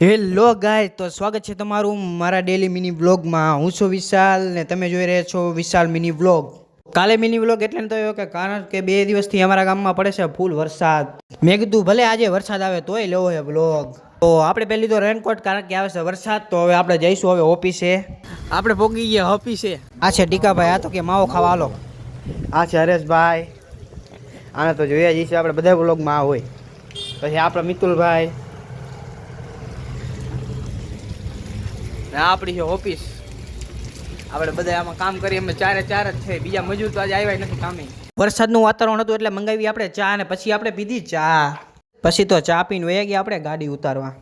Hello ગાય તો સ્વાગત છે તમારું મારા ડેલી મિની વ્લોગમાં। હું છું વિશાલ ને તમે જોઈ રહ્યા છો વિશાલ મિની વ્લોગ। કાલે મિની વ્લોગ એટલે તો કે કારણ કે 2 દિવસથી અમારા ગામમાં પડે છે ફૂલ વરસાદ। મેં કીધું ભલે આજે વરસાદ આવે તોય લેવો છે વ્લોગ। તો આપણે પહેલી તો રેનકોટ કારણ કે આવે છે વરસાદ। તો હવે આપણે જઈશું હવે ઓફિસે। આપણે પોગી ગયા ઓફિસે। આ છે ટીકાભાઈ, આ તો કે માવો ખાવા હાલો। આ છે હરેશભાઈ, આને તો જોયા જઈશું આપણે બધા વ્લોગમાં આ હોય। પછી આપણા મિતુલભાઈ, આપણી છે ઓફિસ। આપણે બધા આમાં કામ કરીએ, અમે ચારે ચાર જ છે, બીજા મજૂર તો આજે આવ્યા નથી કામે। વરસાદનું વાતાવરણ હતું એટલે મંગાવી આપણે ચા અને પછી આપણે પીધી ચા। પછી તો ચા પીને વયા ગયા આપણે ગાડી ઉતારવા।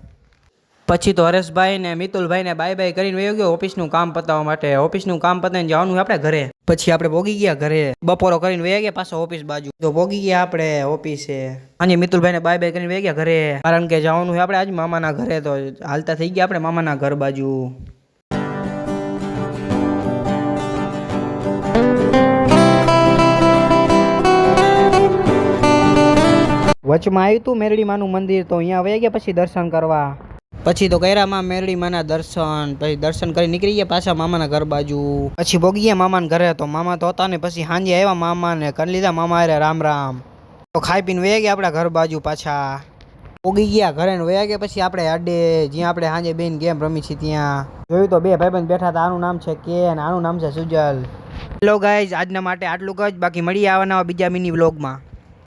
પછી તો હરેશભાઈ ને મિતુલભાઈ ને બાય બાય કરીને વયો ગયો ઓફિસનું કામ પતાવવા માટે। ઓફિસનું કામ પતાવીને જવાનું આપણે ઘરે। પછી આપણે પોગી ગયા ઘરે, બપોરો કરીને વયા ગયા પાછો ઓફિસ બાજુ। તો પોગી ગયા આપણે ઓફિસે। અને મિતુલભાઈ ને બાય બાય કરીને વયા ગયા ઘરે, કારણ કે જવાનું છે આપણે આજ મામાના ઘરે। તો હાલતા થઈ ગયા આપણે મામાના ઘર બાજુ। વચમાં આવ્યું હતું મેરડી માનું મંદિર, તો અહીંયા વયા ગયા પછી દર્શન કરવા। પછી તો કર્યામાં મેરડી માના દર્શન, પછી દર્શન કરી નીકળી ગયા પાછા મામાના ઘર બાજુ। પછી પોગી ગયા મામાના ઘરે। તો મામા તો હતા ને, પછી સાંજે આવ્યા મામા ને કરી લીધા મામા અરે રામ રામ। તો ખાઈ પીને વયા ગયા આપણા ઘર બાજુ પાછા। પોગી ગયા ઘરે ને વયા ગયા પછી આપણે અડે, જ્યાં આપણે સાંજે બેન ગેમ રમી છે ત્યાં જોયું તો 2 ભાઈબંધ બેઠા હતા। આનું નામ છે કે અને આનું નામ છે સુજલ। હેલો ગાઈઝ, આજના માટે આટલું જ, બાકી મળીએ આવા નવા બીજા મિની વ્લોગમાં।